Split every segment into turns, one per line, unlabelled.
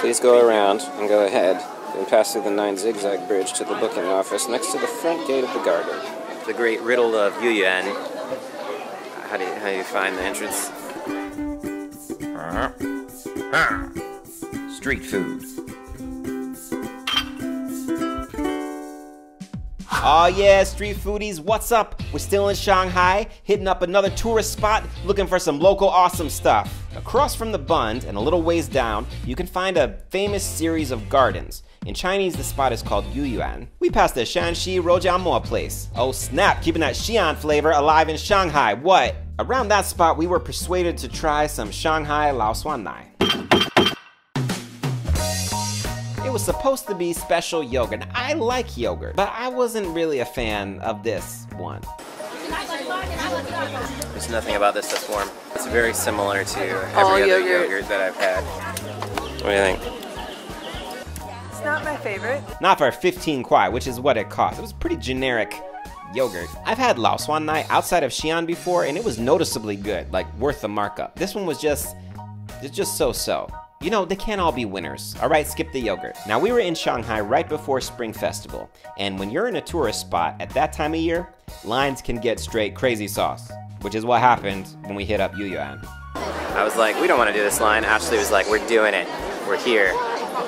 Please go around and go ahead and pass through the 9 zigzag bridge to the booking office next to the front gate of the garden. The great riddle of Yuan. How do you find the entrance? Street food.
Oh yeah, street foodies, what's up? We're still in Shanghai, hitting up another tourist spot, looking for some local awesome stuff. Across from the Bund and a little ways down, you can find a famous series of gardens. In Chinese, the spot is called Yuan. We passed the Shanxi Rojiamo place. Oh snap, keeping that Xi'an flavor alive in Shanghai, what? Around that spot, we were persuaded to try some Shanghai Lao Suan Nai. It was supposed to be special yogurt. I like yogurt, but I wasn't really a fan of this one.
There's nothing about this that's warm. It's very similar to every other yogurt that I've had. What do you think?
It's not my favorite.
Not for 15 kwai, which is what it cost. It was pretty generic yogurt. I've had Lao Suan Nai outside of Xi'an before, and it was noticeably good, like worth the markup. This one was just so-so. You know, they can't all be winners. All right, skip the yogurt. Now, we were in Shanghai right before Spring Festival, and when you're in a tourist spot at that time of year, lines can get straight crazy sauce, which is what happened when we hit up Yuan.
I was like, we don't want to do this line. Ashley was like, we're doing it. We're here.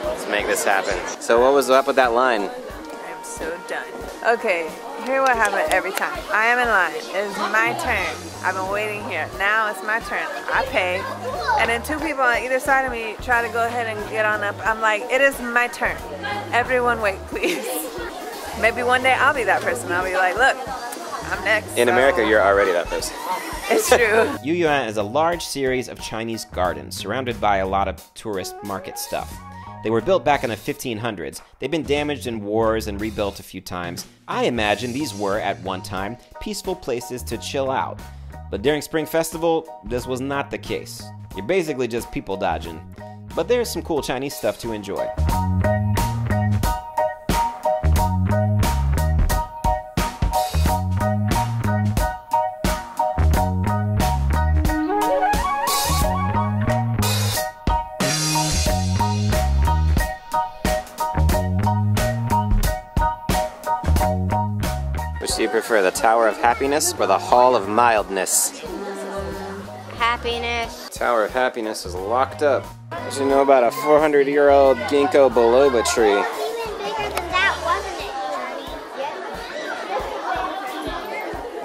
Let's make this happen. So what was up with that line?
I'm so done. Okay, here's what happened every time. I am in line. It's my turn. I've been waiting here. Now it's my turn. I pay. And then 2 people on either side of me try to go ahead and get on up. I'm like, it is my turn. Everyone wait, please. Maybe one day I'll be that person. I'll be like, look, I'm next.
In America, you're already that person.
It's true.
Yuan is a large series of Chinese gardens surrounded by a lot of tourist market stuff. They were built back in the 1500s. They've been damaged in wars and rebuilt a few times. I imagine these were, at one time, peaceful places to chill out. But during Spring Festival, this was not the case. You're basically just people dodging. But there's some cool Chinese stuff to enjoy.
Which do you prefer, the Tower of Happiness or the Hall of Mildness?
Happiness.
Tower of Happiness is locked up. Did you know about a 400-year-old ginkgo biloba tree?
Even bigger than that, wasn't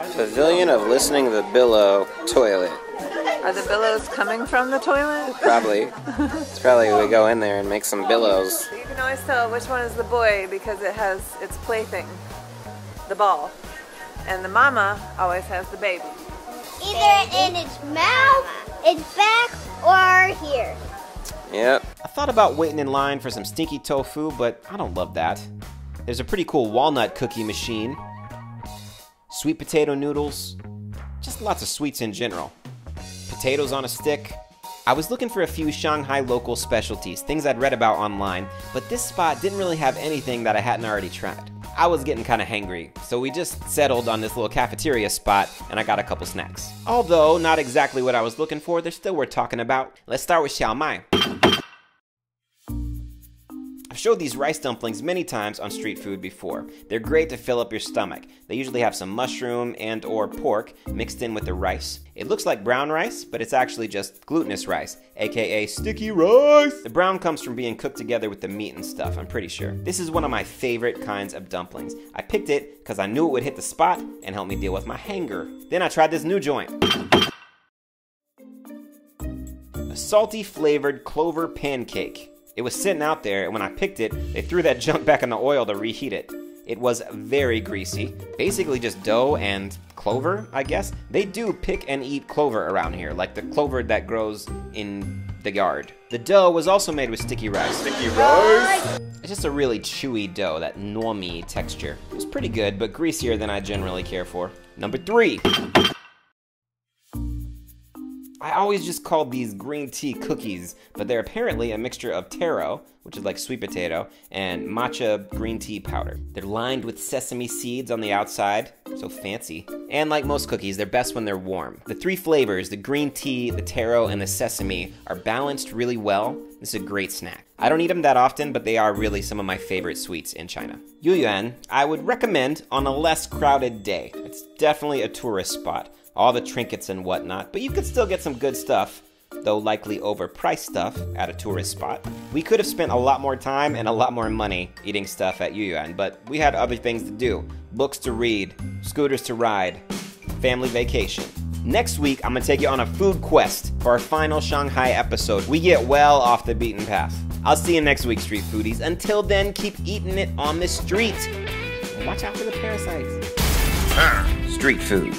it?
Pavilion of Listening to the Billow toilet.
Are the billows coming from the toilet?
Probably. It's probably we go in there and make some billows.
You can always tell which one is the boy because it has its plaything, the ball. And the mama always has the baby.
Either in its mouth, its back, or here.
Yep.
I thought about waiting in line for some stinky tofu, but I don't love that. There's a pretty cool walnut cookie machine, sweet potato noodles, just lots of sweets in general. Potatoes on a stick. I was looking for a few Shanghai local specialties, things I'd read about online, but this spot didn't really have anything that I hadn't already tried. I was getting kind of hangry, so we just settled on this little cafeteria spot and I got a couple snacks. Although not exactly what I was looking for, they're still worth talking about. Let's start with xiao mai. I've showed these rice dumplings many times on street food before. They're great to fill up your stomach. They usually have some mushroom and or pork mixed in with the rice. It looks like brown rice, but it's actually just glutinous rice, aka sticky rice. The brown comes from being cooked together with the meat and stuff, I'm pretty sure. This is one of my favorite kinds of dumplings. I picked it because I knew it would hit the spot and help me deal with my hanger. Then I tried this new joint. A salty flavored Clover Pancake. It was sitting out there, and when I picked it, they threw that junk back in the oil to reheat it. It was very greasy, basically just dough and clover, I guess. They do pick and eat clover around here, like the clover that grows in the yard. The dough was also made with sticky rice. Sticky rice! It's just a really chewy dough, that normie texture. It was pretty good, but greasier than I generally care for. Number 3. I always just called these green tea cookies, but they're apparently a mixture of taro, which is like sweet potato, and matcha green tea powder. They're lined with sesame seeds on the outside, So fancy. And like most cookies, they're best when they're warm. The 3 flavors, the green tea, the taro, and the sesame, are balanced really well. This is a great snack. I don't eat them that often, but they are really some of my favorite sweets in China. Yuan, I would recommend on a less crowded day. It's definitely a tourist spot. All the trinkets and whatnot, but you could still get some good stuff, though likely overpriced stuff at a tourist spot. We could have spent a lot more time and a lot more money eating stuff at Yuan, but we had other things to do. Books to read, scooters to ride, family vacation. Next week, I'm gonna take you on a food quest for our final Shanghai episode. We get well off the beaten path. I'll see you next week, street foodies. Until then, keep eating it on the street. And watch out for the parasites.
Street food.